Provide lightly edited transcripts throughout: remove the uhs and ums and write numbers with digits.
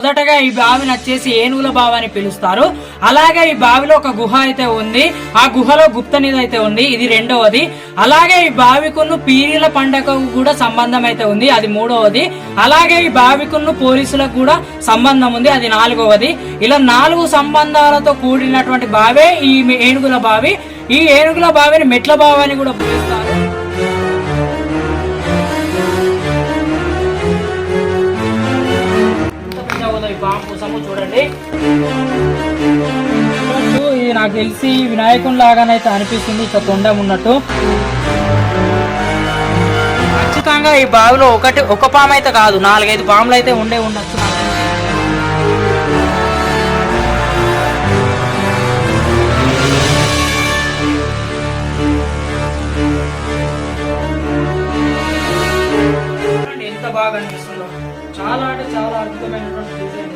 మొదటగా ఈ బావిని వచ్చేసి ఏనుగుల బావి అని పిలుస్తారు. అలాగే ఈ బావిలో ఒక గుహ అయితే ఉంది. ఆ గుహలో గుప్త నిధి అయితే ఉంది. ఇది రెండవది. అలాగే ఈ బావికును పీరీల పండగకు కూడా సంబంధం అయితే ఉంది. అది మూడవది. అలాగే ఈ బావికును పోలీసులకు కూడా సంబంధం ఉంది. అది నాలుగవది. ఇలా 4 సంబంధాలతో కూడినటువంటి బావే ఈ ఏనుగుల బావి. ఈ ఏనుగుల బావిని మెట్ల బావి అని కూడా పిలుస్తారు. చూడండి, ఇది నాకు తెలిసి వినాయకుని లాగానైతే అనిపిస్తుంది. ఇక తొండం ఉన్నట్టు. ఖచ్చితంగా ఈ బావిలో ఒక పాము అయితే కాదు, 4-5 పాములు అయితే ఉండొచ్చు. ఎంత బాగా అనిపిస్తుందో, చాలా అంటే చాలా అద్భుతమైనటువంటి design.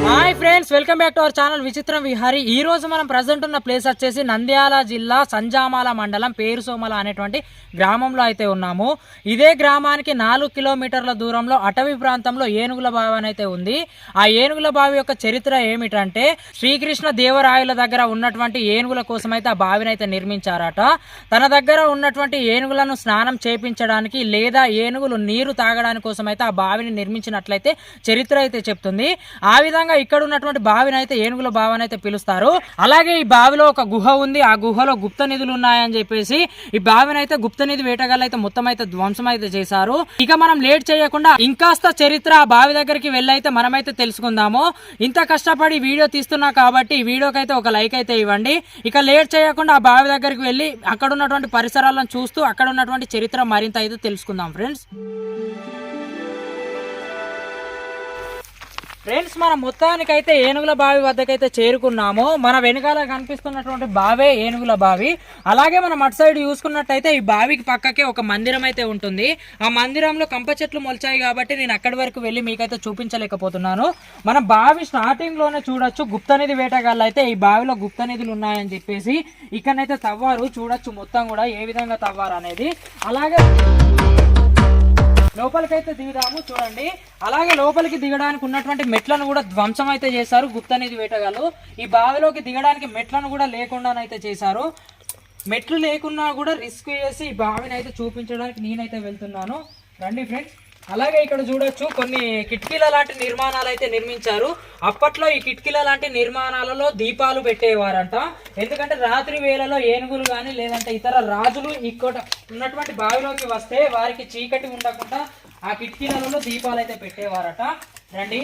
Hi friends, welcome back to our channel విచిత్రం విహారీ. ఈ రోజు మనం ప్రజెంట్ ఉన్న ప్లేస్ వచ్చేసి నంద్యాల జిల్లా సంజామాల మండలం పేరుసోమల అనేటువంటి గ్రామంలో అయితే ఉన్నాము. ఇదే గ్రామానికి 4 కిలోమీటర్ల దూరంలో అటవీ ప్రాంతంలో ఏనుగుల బావి అయితే ఉంది. ఆ ఏనుగుల బావి యొక్క చరిత్ర ఏమిటంటే, శ్రీకృష్ణ దేవరాయల దగ్గర ఉన్నటువంటి ఏనుగుల కోసం అయితే ఆ బావిని అయితే నిర్మించారట. తన దగ్గర ఉన్నటువంటి ఏనుగులను స్నానం చేపించడానికి లేదా ఏనుగులు నీరు తాగడానికి కోసం అయితే ఆ బావిని నిర్మించినట్లయితే చరిత్ర అయితే చెప్తుంది. ఆ విధంగా ఇక్కడ ఉన్నటువంటి బావిని అయితే ఏనుగుల బావి అయితే పిలుస్తారు. అలాగే ఈ బావిలో ఒక గుహ ఉంది. ఆ గుహలో గుప్త నిధులు ఉన్నాయని చెప్పేసి ఈ బావిని అయితే గుప్త నిధి వేటగాళ్ళు అయితే మొత్తం అయితే ధ్వంసం అయితే చేశారు. ఇక మనం లేట్ చేయకుండా ఇంకాస్త చరిత్ర ఆ బావి దగ్గరికి వెళ్ళైతే మనమైతే తెలుసుకుందాము. ఇంత కష్టపడి వీడియో తీస్తున్నా కాబట్టి ఈ వీడియోకి అయితే ఒక లైక్ అయితే ఇవ్వండి. ఇక లేట్ చేయకుండా ఆ బావి దగ్గరికి వెళ్ళి అక్కడ ఉన్నటువంటి పరిసరాలను చూస్తూ అక్కడ ఉన్నటువంటి చరిత్ర మరింత అయితే తెలుసుకుందాం ఫ్రెండ్స్. మనం మొత్తానికైతే ఏనుగుల బావి వద్దకైతే చేరుకున్నాము. మన వెనకాల కనిపిస్తున్నటువంటి బావే ఏనుగుల బావి. అలాగే మనం అటు సైడ్ చూసుకున్నట్టయితే ఈ బావికి పక్కకే ఒక మందిరం అయితే ఉంటుంది. ఆ మందిరంలో కంప చెట్లు మొలిచాయి కాబట్టి నేను అక్కడి వరకు వెళ్ళి మీకైతే చూపించలేకపోతున్నాను. మన బావి స్టార్టింగ్ లోనే చూడొచ్చు, గుప్తనిధి వేటగాళ్ళు అయితే ఈ బావిలో గుప్తనిధులు ఉన్నాయని చెప్పేసి ఇక్కడనైతే తవ్వారు. చూడొచ్చు మొత్తం కూడా ఏ విధంగా తవ్వారు అనేది. అలాగే లోపలికైతే దిగుదాము, చూడండి. అలాగే లోపలికి దిగడానికి ఉన్నటువంటి మెట్లను కూడా ధ్వంసం అయితే చేశారు గుప్తనిధి వేటగాళ్ళు. ఈ బావిలోకి దిగడానికి మెట్లను కూడా లేకుండానైతే చేశారు. మెట్లు లేకున్నా కూడా రిస్క్ చేసి ఈ బావిని అయితే చూపించడానికి నేనైతే వెళ్తున్నాను. రండి ఫ్రెండ్స్. అలాగే ఇక్కడ చూడొచ్చు కొన్ని కిటికీల లాంటి నిర్మాణాలు అయితే నిర్మించారు. అప్పట్లో ఈ కిటికీల లాంటి నిర్మాణాలలో దీపాలు పెట్టేవారంట. ఎందుకంటే రాత్రి వేళలో ఏనుగులు కానీ లేదంటే ఇతర రాజులు ఇక్కడ ఉన్నటువంటి బావిలోకి వస్తే వారికి చీకటి ఉండకుండా ఆ కిటికీలలో దీపాలు అయితే పెట్టేవారట. రండి.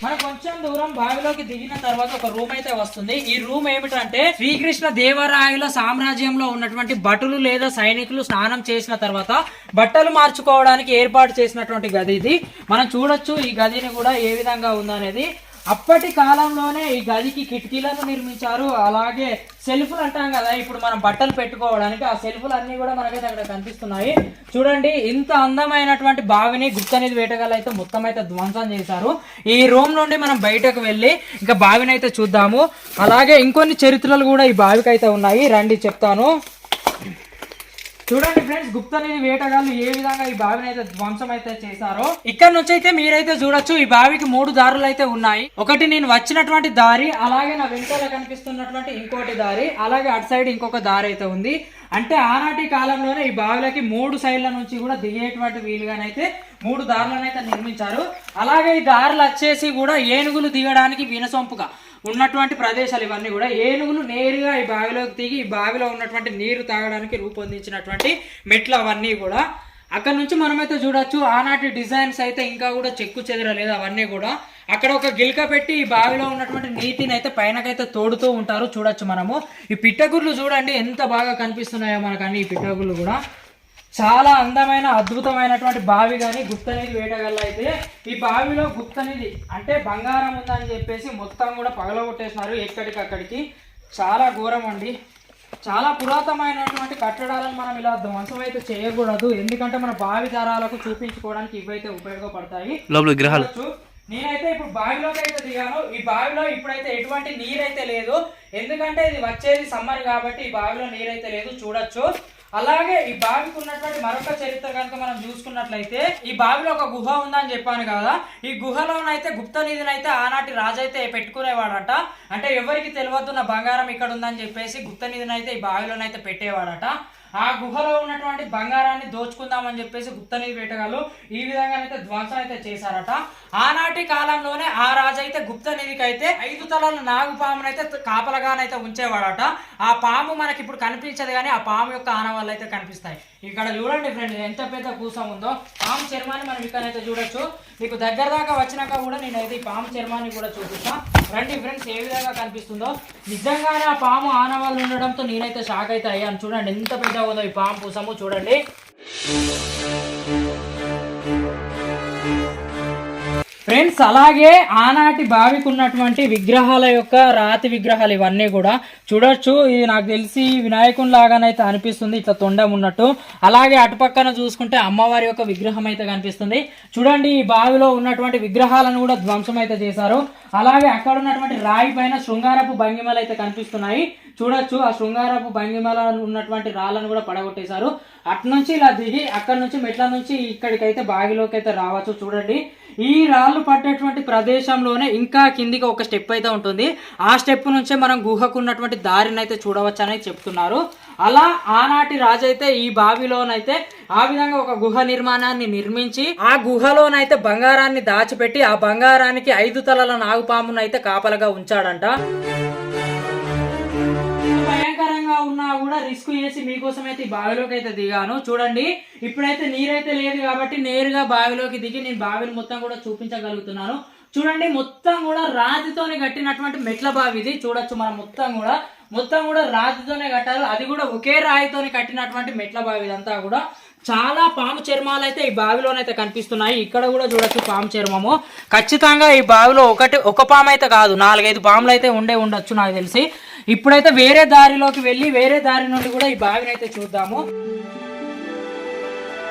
మనం కొంచెం దూరం బావిలోకి దిగిన తర్వాత ఒక రూమ్ అయితే వస్తుంది. ఈ రూమ్ ఏమిటంటే, శ్రీకృష్ణ దేవరాయల సామ్రాజ్యంలో ఉన్నటువంటి భటులు లేదా సైనికులు స్నానం చేసిన తర్వాత బట్టలు మార్చుకోవడానికి ఏర్పాటు చేసినటువంటి గది ఇది. మనం చూడొచ్చు ఈ గదిని కూడా ఏ విధంగా ఉందనేది. అప్పటి కాలంలోనే ఈ గదికి కిటికీలను నిర్మించారు. అలాగే సెల్ఫ్లు అంటాం కదా, ఇప్పుడు మనం బట్టలు పెట్టుకోవడానికి ఆ సెల్ఫ్లు అన్ని కూడా మనకైతే అక్కడ కనిపిస్తున్నాయి. చూడండి, ఇంత అందమైనటువంటి బావిని గుప్తనిధి వేటగాళ్ళు అయితే మొత్తం అయితే ధ్వంసం చేశారు. ఈ రూమ్ నుండి మనం బయటకు వెళ్ళి ఇంకా బావిని అయితే చూద్దాము. అలాగే ఇంకొన్ని చరిత్రలు కూడా ఈ బావికి అయితే ఉన్నాయి. రండి చెప్తాను. చూడండి ఫ్రెండ్స్, గుప్తనిధి వేటగాళ్ళు ఏ విధంగా ఈ బావిని అయితే ధ్వంసం అయితే చేశారో. ఇక్కడ నుంచి అయితే మీరైతే చూడొచ్చు ఈ బావికి 3 దారులు అయితే ఉన్నాయి. ఒకటి నేను వచ్చినటువంటి దారి, అలాగే నా వెంటల కనిపిస్తున్నటువంటి ఇంకోటి దారి, అలాగే అటు సైడ్ ఇంకొక దారి అయితే ఉంది. అంటే ఆనాటి కాలంలోనే ఈ బావిలకి 3 సైడ్ల నుంచి కూడా దిగేటువంటి వీలుగానైతే 3 దారులనైతే నిర్మించారు. అలాగే ఈ దారులు వచ్చేసి కూడా ఏనుగులు దిగడానికి వినసొంపుగా ఉన్నటువంటి ప్రదేశాలు ఇవన్నీ కూడా. ఏనుగులు నేరుగా ఈ బావిలోకి దిగి ఈ బావిలో ఉన్నటువంటి నీరు తాగడానికి రూపొందించినటువంటి మెట్లు అవన్నీ కూడా. అక్కడ నుంచి మనమైతే చూడొచ్చు ఆనాటి డిజైన్స్ అయితే ఇంకా కూడా చెక్కు చెదరలేదు అవన్నీ కూడా. అక్కడ ఒక గిల్క పెట్టి ఈ బావిలో ఉన్నటువంటి నీటిని అయితే పైనకైతే తోడుతూ ఉంటారు. చూడొచ్చు మనము. ఈ పిట్టగుర్లు చూడండి ఎంత బాగా కనిపిస్తున్నాయో మనకన్నీ. ఈ పిట్టగుర్లు కూడా చాలా అందమైన అద్భుతమైనటువంటి బావి. కానీ గుప్తనిధి వేటగాళ్ళు అయితే ఈ బావిలో గుప్తనిధి అంటే బంగారం ఉందని చెప్పేసి మొత్తం కూడా పగలగొట్టేసినారు ఎక్కడికక్కడికి. చాలా ఘోరం అండి. చాలా పురాతనమైనటువంటి కట్టడాలను మనం ఇలా ధ్వంసం అయితే చేయకూడదు. ఎందుకంటే మన భావి తరాలకు చూపించుకోవడానికి ఇవైతే ఉపయోగపడతాయి. నేనైతే ఇప్పుడు బావిలోకి అయితే దిగాను. ఈ బావిలో ఇప్పుడైతే ఎటువంటి నీరైతే లేదు, ఎందుకంటే ఇది వచ్చేది సమ్మర్ కాబట్టి ఈ బావిలో నీరైతే లేదు, చూడొచ్చు. అలాగే ఈ బావికి ఉన్నటువంటి మరొక చరిత్ర కనుక మనం చూసుకున్నట్లయితే, ఈ బావిలో ఒక గుహ ఉందని చెప్పాను కదా, ఈ గుహలోనైతే గుప్త నిధిని అయితే ఆనాటి రాజు అయితే పెట్టుకునేవాడట. అంటే ఎవరికి తెలియద్దు నా బంగారం ఇక్కడ ఉందని చెప్పేసి గుప్త నిధిని అయితే ఈ బావిలోనైతే పెట్టేవాడట. ఆ గుహలో ఉన్నటువంటి బంగారాన్ని దోచుకుందామని చెప్పేసి గుప్తనిధి వేటగాళ్ళు ఈ విధంగానైతే ధ్వంసం అయితే చేశారట. ఆనాటి కాలంలోనే ఆ రాజు అయితే గుప్త నిధికి అయితే 5 తలల నాగుపామునైతే కాపలగానైతే ఉంచేవాడట. ఆ పాము మనకి ఇప్పుడు కనిపించదు, కానీ ఆ పాము యొక్క ఆనవాళ్ళు అయితే కనిపిస్తాయి. ఇక్కడ చూడండి ఫ్రెండ్స్, ఎంత పెద్ద కూసం ఉందో. పాము చర్మాన్ని మనం ఇక్కడైతే చూడొచ్చు. మీకు దగ్గర దాకా వచ్చినాక కూడా నేనైతే ఈ పాము చర్మాన్ని కూడా చూపిస్తా. రండి ఫ్రెండ్స్, ఏ విధంగా కనిపిస్తుందో. నిజంగానే ఆ పాము ఆనవాళ్ళు ఉండడంతో నేనైతే షాక్ అయితే అయ్యాను. చూడండి ఎంత పెద్దగా ఉందో ఈ పాము కూసము, చూడండి. ఫ్రెండ్స్, అలాగే ఆనాటి బావికి ఉన్నటువంటి విగ్రహాల యొక్క రాతి విగ్రహాలు ఇవన్నీ కూడా చూడొచ్చు. ఇది నాకు తెలిసి వినాయకుని లాగానైతే అనిపిస్తుంది, ఇట్లా తొండం ఉన్నట్టు. అలాగే అటుపక్కన చూసుకుంటే అమ్మవారి యొక్క విగ్రహం అయితే కనిపిస్తుంది. చూడండి, ఈ బావిలో ఉన్నటువంటి విగ్రహాలను కూడా ధ్వంసం అయితే చేశారు. అలాగే అక్కడ ఉన్నటువంటి రాయి పైన శృంగారపు భంగిమలు అయితే కనిపిస్తున్నాయి, చూడొచ్చు. ఆ శృంగారపు భంగిమల ఉన్నటువంటి రాళ్ళను కూడా పడగొట్టేశారు. అటు నుంచి ఇలా దిగి అక్కడ నుంచి మెట్ల నుంచి ఇక్కడికైతే బావిలోకి అయితే రావచ్చు. చూడండి, ఈ రాళ్ళు పడ్డటువంటి ప్రదేశంలోనే ఇంకా కిందికి ఒక స్టెప్ అయితే ఉంటుంది. ఆ స్టెప్ నుంచే మనం గుహకు ఉన్నటువంటి దారిని అయితే చూడవచ్చు అని చెప్తున్నారు. అలా ఆనాటి రాజు అయితే ఈ బావిలోనైతే ఆ విధంగా ఒక గుహ నిర్మాణాన్ని నిర్మించి ఆ గుహలోనైతే బంగారాన్ని దాచిపెట్టి ఆ బంగారానికి 5 తలల నాగుపామును అయితే కాపలగా ఉంచాడంట. భయంకరంగా ఉన్నా కూడా రిస్క్ చేసి మీకోసం అయితే ఈ బావిలోకి అయితే దిగాను. చూడండి, ఇప్పుడైతే నీరైతే లేదు కాబట్టి నేరుగా బావిలోకి దిగి నేను బావిని మొత్తం కూడా చూపించగలుగుతున్నాను. చూడండి, మొత్తం కూడా రాతితోనే కట్టినటువంటి మెట్ల బావి ఇది. చూడొచ్చు, మనం మొత్తం కూడా రాతితోనే కట్టారు. అది కూడా ఒకే రాయితోనే కట్టినటువంటి మెట్ల బావి. ఇదంతా కూడా చాలా పాము చర్మాలు అయితే ఈ బావిలోనైతే కనిపిస్తున్నాయి. ఇక్కడ కూడా చూడొచ్చు పాము చర్మము. ఖచ్చితంగా ఈ బావిలో ఒక పాము అయితే కాదు, 4-5 పాములు అయితే ఉండొచ్చు నాకు తెలిసి. ఇప్పుడైతే వేరే దారిలోకి వెళ్ళి వేరే దారి నుండి కూడా ఈ బావిని అయితే చూద్దాము.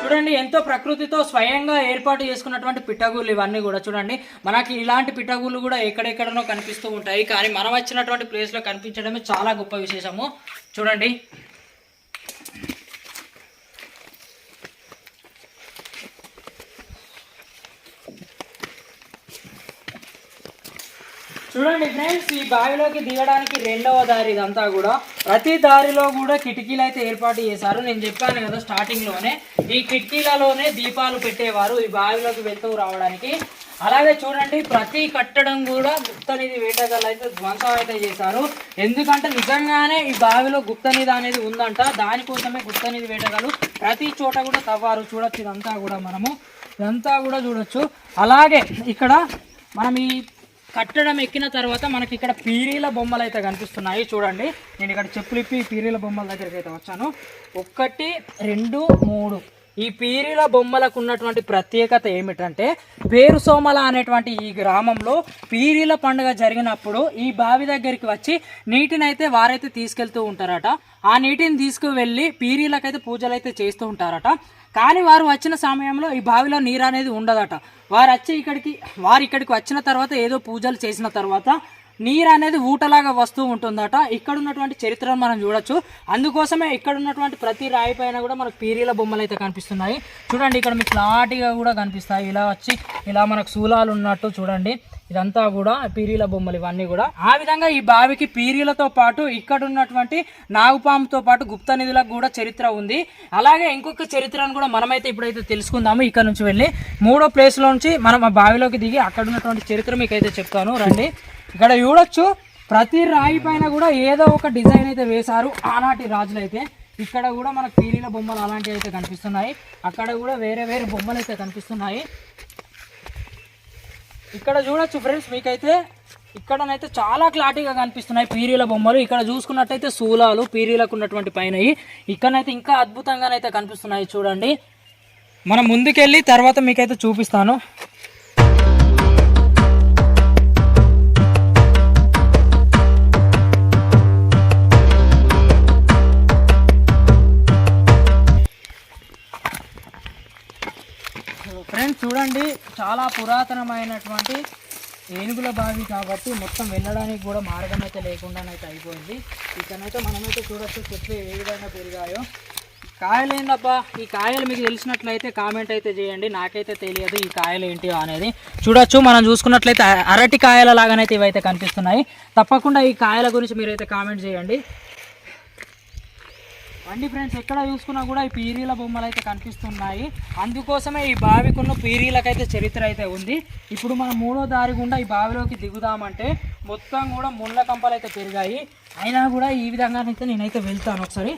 చూడండి, ఎంతో ప్రకృతితో స్వయంగా ఏర్పాటు చేసుకున్నటువంటి పిట్టగూళ్ళు ఇవన్నీ కూడా. చూడండి, మనకి ఇలాంటి పిట్టగూళ్ళు కూడా ఎక్కడెక్కడనో కనిపిస్తూ ఉంటాయి, కానీ మనం వచ్చినటువంటి ప్లేస్లో కనిపించడమే చాలా గొప్ప విశేషము. చూడండి, చూడండి ఫ్రెండ్స్, ఈ బావిలోకి దిగడానికి 2వ దారి ఇదంతా కూడా. ప్రతి దారిలో కూడా కిటికీలు అయితే ఏర్పాటు చేశారు. నేను చెప్పాను కదా స్టార్టింగ్లోనే, ఈ కిటికీలలోనే దీపాలు పెట్టేవారు ఈ బావిలోకి వెళ్తూ రావడానికి. అలాగే చూడండి, ప్రతి కట్టడం కూడా గుప్తనిధి వేటగాళ్ళు అయితే ధ్వంసం అయితే చేశారు. ఎందుకంటే నిజంగానే ఈ బావిలో గుప్తనిధి అనేది ఉందంట. దానికోసమే గుప్తనిధి వేటగాళ్ళు ప్రతి చోట కూడా తవ్వారు. చూడొచ్చు, ఇదంతా కూడా చూడొచ్చు. అలాగే ఇక్కడ మనం ఈ కట్టడం ఎక్కిన తర్వాత మనకి ఇక్కడ పీరీల బొమ్మలు అయితే కనిపిస్తున్నాయి. చూడండి, నేను ఇక్కడ చెప్పులు ఇప్పి పీరీల బొమ్మల దగ్గరికి అయితే వచ్చాను. 1, 2, 3 ఈ పీరీల బొమ్మలకు ఉన్నటువంటి ప్రత్యేకత ఏమిటంటే, పేరు సోమల అనేటువంటి ఈ గ్రామంలో పీరీల పండుగ జరిగినప్పుడు ఈ బావి దగ్గరికి వచ్చి నీటిని అయితే వారైతే తీసుకెళ్తూ ఉంటారట. ఆ నీటిని తీసుకువెళ్ళి పీరీలకైతే పూజలు అయితే చేస్తూ ఉంటారట. కానీ వారు వచ్చిన సమయంలో ఈ బావిలో నీరు అనేది ఉండదట. వారు ఇక్కడికి వచ్చిన తర్వాత ఏదో పూజలు చేసిన తర్వాత నీరు అనేది ఊటలాగా వస్తూ ఉంటుందట. ఇక్కడ ఉన్నటువంటి చరిత్రను మనం చూడొచ్చు. అందుకోసమే ఇక్కడ ఉన్నటువంటి ప్రతి రాయి పైన కూడా మనకు పీరీల బొమ్మలు అయితే కనిపిస్తున్నాయి. చూడండి, ఇక్కడ మీకు ఫ్లాట్గా కూడా కనిపిస్తాయి. ఇలా మనకు శూలాలు ఉన్నట్టు చూడండి. ఇదంతా కూడా పీరీల బొమ్మలు ఇవన్నీ కూడా. ఆ విధంగా ఈ బావికి పీరీలతో పాటు ఇక్కడ ఉన్నటువంటి నాగుపాముతో పాటు గుప్త నిధులకు కూడా చరిత్ర ఉంది. అలాగే ఇంకొక చరిత్రను కూడా మనమైతే ఇప్పుడైతే తెలుసుకుందాము. ఇక్కడ నుంచి వెళ్ళి 3వ ప్లేస్లో నుంచి మనం ఆ బావిలోకి దిగి అక్కడ ఉన్నటువంటి చరిత్ర మీకైతే చెప్తాను. రండి, ఇక్కడ చూడొచ్చు, ప్రతి రాయి పైన కూడా ఏదో ఒక డిజైన్ అయితే వేశారు ఆనాటి రాజులు అయితే. ఇక్కడ కూడా మనకు పీరీల బొమ్మలు అలాంటివి అయితే కనిపిస్తున్నాయి. అక్కడ కూడా వేరే బొమ్మలు అయితే కనిపిస్తున్నాయి. ఇక్కడ చూడొచ్చు ఫ్రెండ్స్, మీకైతే ఇక్కడనైతే చాలా క్లారిటీగా కనిపిస్తున్నాయి పీరీల బొమ్మలు. ఇక్కడ చూసుకున్నట్టయితే శూలాలు పీరీలకు ఉన్నటువంటి పైన ఇక్కడనైతే ఇంకా అద్భుతంగానైతే కనిపిస్తున్నాయి. చూడండి, మనం ముందుకెళ్ళి తర్వాత మీకైతే చూపిస్తాను. ఫ్రెండ్స్ చూడండి, చాలా చాలా పురాతనమైనటువంటి ఏనుగుల బావి కాబట్టి మొత్తం వెళ్ళడానికి కూడా మార్గం అయితే లేకుండానైతే అయిపోయింది. ఇక్కడనైతే మనమైతే చూడొచ్చు చెట్లు ఏ విధంగా పెరిగాయో. కాయలు ఏందబ్బా, ఈ కాయలు మీకు తెలిసినట్లయితే కామెంట్ అయితే చేయండి, నాకైతే తెలియదు ఈ కాయలు ఏంటి అనేది. చూడొచ్చు, మనం చూసుకున్నట్లయితే అరటి కాయల లాగానైతే ఇవైతే కనిపిస్తున్నాయి. తప్పకుండా ఈ కాయల గురించి మీరైతే కామెంట్ చేయండి. రండి ఫ్రెండ్స్, ఎక్కడ చూసుకున్నా కూడా ఈ పీరీల బొమ్మలు అయితే కనిపిస్తున్నాయి. అందుకోసమే ఈ బావికున్న పీరీలకైతే చరిత్ర అయితే ఉంది. ఇప్పుడు మనం 3వ దారి గుండా ఈ బావిలోకి దిగుదామంటే మొత్తం కూడా ముళ్ళ కంపలు అయితే పెరిగాయి. అయినా కూడా ఈ విధంగానైతే నేనైతే వెళ్తాను. ఒకసారి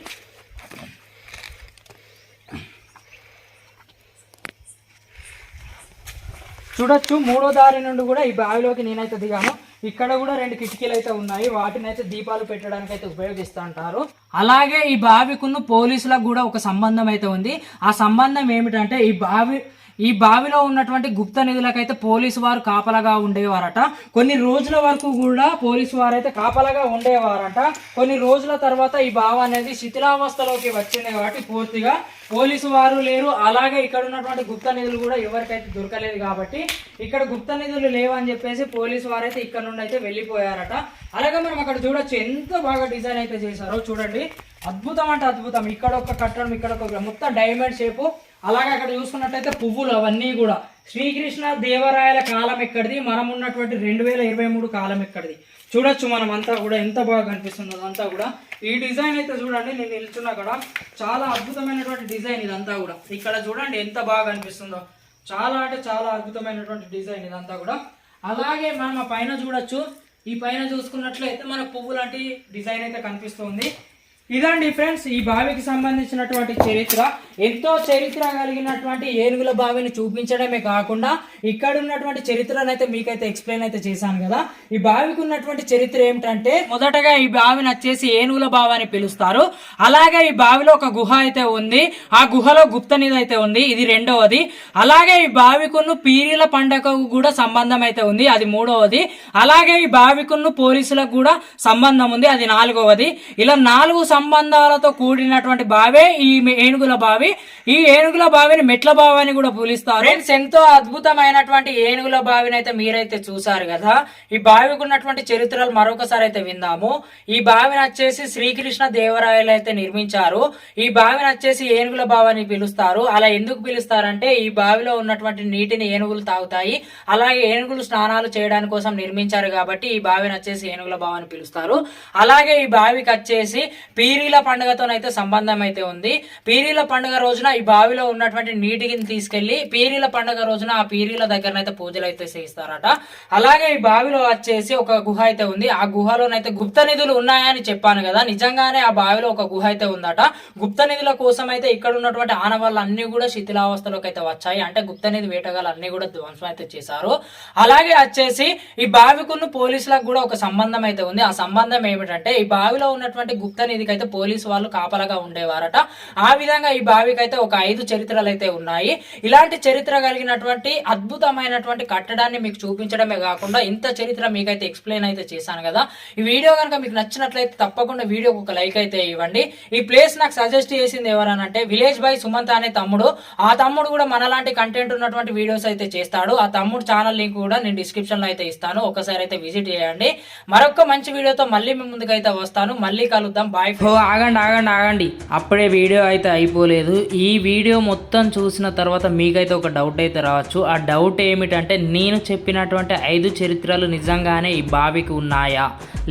చూడొచ్చు, 3వ దారి నుండి కూడా ఈ బావిలోకి నేనైతే దిగాను. ఇక్కడ కూడా 2 కిటికీలు అయితే ఉన్నాయి, వాటిని అయితే దీపాలు పెట్టడానికి అయితే ఉపయోగిస్తూ ఉంటారు. అలాగే ఈ బావికున్న పోలీసులకు కూడా ఒక సంబంధం అయితే ఉంది. ఆ సంబంధం ఏమిటంటే ఈ బావిలో ఉన్నటువంటి గుప్త నిధులకైతే పోలీసు వారు కాపలాగా ఉండేవారట. కొన్ని రోజుల వరకు కూడా పోలీసు వారు అయితే కాపలాగా ఉండేవారట. కొన్ని రోజుల తర్వాత ఈ బావి అనేది శిథిలావస్థలోకి వచ్చింది కాబట్టి పూర్తిగా పోలీసు వారు లేరు. అలాగే ఇక్కడ ఉన్నటువంటి గుప్త నిధులు కూడా ఎవరికైతే దొరకలేదు కాబట్టి ఇక్కడ గుప్త నిధులు లేవని చెప్పేసి పోలీసు వారైతే ఇక్కడ నుండి అయితే వెళ్ళిపోయారట. అలాగే మనం అక్కడ చూడొచ్చు ఎంత బాగా డిజైన్ అయితే చేశారో చూడండి. అద్భుతం అంటే అద్భుతం. ఇక్కడ ఒక కట్టడం, ఇక్కడ ఒక మొత్తం డైమండ్ షేపు. అలాగే అక్కడ చూసుకున్నట్లయితే పువ్వులు అవన్నీ కూడా శ్రీకృష్ణ దేవరాయల కాలం ఎక్కడిది, మనం ఉన్నటువంటి 2023 కాలం ఎక్కడిది. చూడొచ్చు మనం అంతా కూడా ఎంత బాగా కనిపిస్తుందో అదంతా కూడా. ఈ డిజైన్ అయితే చూడండి, నేను నిల్చున్నా కూడా చాలా అద్భుతమైనటువంటి డిజైన్ ఇదంతా కూడా. ఇక్కడ చూడండి ఎంత బాగా కనిపిస్తుందో, చాలా అంటే చాలా అద్భుతమైనటువంటి డిజైన్ ఇదంతా కూడా. అలాగే మనం ఆ పైన చూడొచ్చు, ఈ పైన చూసుకున్నట్లయితే మన పువ్వు లాంటి డిజైన్ అయితే కనిపిస్తుంది. ఇదండి ఫ్రెండ్స్ ఈ బావికి సంబంధించినటువంటి చరిత్ర. ఎంతో చరిత్ర కలిగినటువంటి ఏనుగుల బావిని చూపించడమే కాకుండా ఇక్కడ ఉన్నటువంటి చరిత్రను అయితే మీకైతే ఎక్స్ప్లెయిన్ అయితే చేశాను కదా. ఈ బావికి ఉన్నటువంటి చరిత్ర ఏమిటంటే, మొదటగా ఈ బావిని వచ్చేసి ఏనుగుల బావి అని పిలుస్తారు. అలాగే ఈ బావిలో ఒక గుహ అయితే ఉంది, ఆ గుహలో గుప్త నిధి అయితే ఉంది, ఇది 2వది. అలాగే ఈ బావికున్న పీరీల పండగకు కూడా సంబంధం అయితే ఉంది, అది 3వది. అలాగే ఈ బావికున్న పోలీసులకు కూడా సంబంధం ఉంది, అది 4వది. ఇలా 4 సంబంధాలతో కూడినటువంటి బావే ఈ ఏనుగుల బావి. ఈ ఏనుగుల బావిని మెట్ల బావి అని కూడా పిలుస్తారు. ఫ్రెండ్స్, ఎంతో అద్భుతమైనటువంటి ఏనుగుల బావిని అయితే మీరైతే చూసారు కదా. ఈ బావికి ఉన్నటువంటి చరిత్రలు మరొకసారి అయితే విందాము. ఈ బావిని వచ్చేసి శ్రీకృష్ణ దేవరాయలు అయితే నిర్మించారు. ఈ బావిని వచ్చేసి ఏనుగుల బావి అని పిలుస్తారు. అలా ఎందుకు పిలుస్తారంటే ఈ బావిలో ఉన్నటువంటి నీటిని ఏనుగులు తాగుతాయి, అలాగే ఏనుగులు స్నానాలు చేయడానికి కోసం నిర్మించారు కాబట్టి ఈ బావిని వచ్చేసి ఏనుగుల బావి అని పిలుస్తారు. అలాగే ఈ బావికి వచ్చేసి పీరీల పండుగతోనైతే సంబంధం అయితే ఉంది. పీరీల పండుగ రోజున ఈ బావిలో ఉన్నటువంటి నీటిని తీసుకెళ్లి పీరీల పండుగ రోజున ఆ పీరీల దగ్గరనైతే పూజలు అయితే చేయిస్తారట. అలాగే ఈ బావిలో వచ్చేసి ఒక గుహ అయితే ఉంది. ఆ గుహలోనైతే గుప్త నిధులు ఉన్నాయని చెప్పాను కదా, నిజంగానే ఆ బావిలో ఒక గుహ అయితే ఉందట. గుప్త నిధుల కోసం అయితే ఇక్కడ ఉన్నటువంటి ఆనవాళ్ళు అన్ని కూడా శిథిలావస్థలోకి అయితే వచ్చాయి. అంటే గుప్త నిధి వేటగాళ్ళు అన్ని కూడా ధ్వంసం అయితే చేశారు. అలాగే వచ్చేసి ఈ బావికున్న పోలీసులకు కూడా ఒక సంబంధం అయితే ఉంది. ఆ సంబంధం ఏమిటంటే ఈ బావిలో ఉన్నటువంటి గుప్త నిధికి అయితే పోలీసు వాళ్ళు కాపలాగా ఉండేవారట. ఆ విధంగా ఈ బావికి అయితే ఒక 5 చరిత్రలు అయితే ఉన్నాయి. ఇలాంటి చరిత్ర కలిగినటువంటి అద్భుతమైనటువంటి కట్టడాన్ని మీకు చూపించడమే కాకుండా ఇంత చరిత్ర మీకైతే ఎక్స్ప్లెయిన్ అయితే చేశాను కదా. ఈ వీడియో కనుక మీకు నచ్చినట్లయితే తప్పకుండా వీడియోకి ఒక లైక్ అయితే ఇవ్వండి. ఈ ప్లేస్ నాకు సజెస్ట్ చేసింది ఎవరనంటే విలేజ్ బై సుమంత్ అనే తమ్ముడు. ఆ తమ్ముడు కూడా మనలాంటి కంటెంట్ ఉన్నటువంటి వీడియోస్ అయితే చేస్తాడు. ఆ తమ్ముడు ఛానల్ లింక్ కూడా నేను డిస్క్రిప్షన్ లో అయితే ఇస్తాను, ఒకసారి అయితే విజిట్ చేయండి. మరొక మంచి వీడియోతో మళ్ళీ మీ ముందుకైతే వస్తాను. మళ్ళీ కలుద్దాం. బాయ్. ఆగండి, అప్పుడే వీడియో అయితే అయిపోలేదు. ఈ వీడియో మొత్తం చూసిన తర్వాత మీకైతే ఒక డౌట్ అయితే రావచ్చు. ఆ డౌట్ ఏమిటంటే నేను చెప్పినటువంటి 5 చరిత్రలు నిజంగానే ఈ బావికి ఉన్నాయా,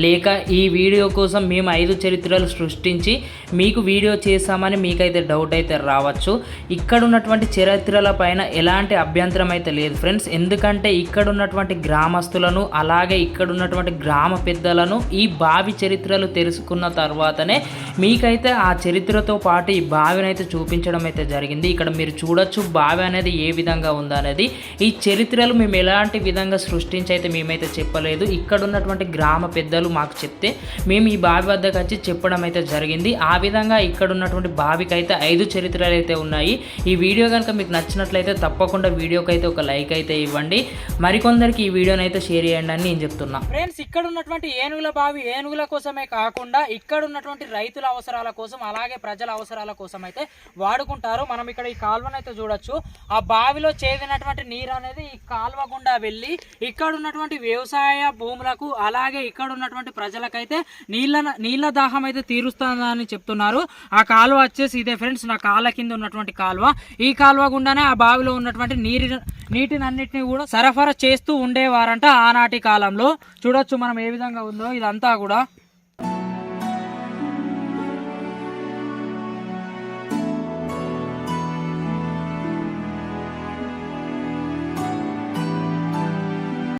లేక ఈ వీడియో కోసం మేము 5 చరిత్రలు సృష్టించి మీకు వీడియో చేసామని మీకైతే డౌట్ అయితే రావచ్చు. ఇక్కడ ఉన్నటువంటి చరిత్రల పైన ఎలాంటి అభ్యంతరం అయితే లేదు ఫ్రెండ్స్. ఎందుకంటే ఇక్కడ ఉన్నటువంటి గ్రామస్తులను అలాగే ఇక్కడ ఉన్నటువంటి గ్రామ పెద్దలను ఈ బావి చరిత్రలు తెలుసుకున్న తర్వాతనే మీకైతే ఆ చరిత్రతో పాటు ఈ బావిని అయితే చూపించడం అయితే జరిగింది. ఇక్కడ మీరు చూడొచ్చు బావి అనేది ఏ విధంగా ఉందనేది. ఈ చరిత్రలు మేము ఎలాంటి విధంగా సృష్టించి అయితే మేమైతే చెప్పలేదు. ఇక్కడ ఉన్నటువంటి గ్రామ పెద్దలు మాకు చెప్తే మేము ఈ బావి వద్దకు వచ్చి చెప్పడం అయితే జరిగింది. ఆ విధంగా ఇక్కడ ఉన్నటువంటి బావికి అయితే 5 చరిత్రలు అయితే ఉన్నాయి. ఈ వీడియో కనుక మీకు నచ్చినట్లయితే తప్పకుండా వీడియోకి అయితే ఒక లైక్ అయితే ఇవ్వండి. మరికొందరికి ఈ వీడియోని అయితే షేర్ చేయండి అని నేను చెప్తున్నా. ఫ్రెండ్స్, ఇక్కడ ఉన్నటువంటి ఏనుగుల బావి ఏనుగుల కోసమే కాకుండా ఇక్కడ ఉన్నటువంటి రైతుల అవసరాల కోసం అలాగే ప్రజల అవసరాల కోసం అయితే వాడుకుంటారు. మనం ఇక్కడ ఈ కాలువను అయితే చూడొచ్చు. ఆ బావిలో చేరినటువంటి నీరు అనేది ఈ కాలువ గుండా వెళ్ళి ఇక్కడ ఉన్నటువంటి వ్యవసాయ భూములకు అలాగే ఇక్కడ ఉన్నటువంటి ప్రజలకైతే నీళ్ళ దాహం అయితే తీరుస్తుందని చెప్తున్నారు. ఆ కాలువ వచ్చేసి ఇదే ఫ్రెండ్స్, నా కాళ్ళ కింద ఉన్నటువంటి కాలువ. ఈ కాలువ గుండానే ఆ బావిలో ఉన్నటువంటి నీటినన్నిటిని కూడా సరఫరా చేస్తూ ఉండేవారంట ఆనాటి కాలంలో. చూడొచ్చు మనం ఏ విధంగా ఉందో ఇదంతా కూడా.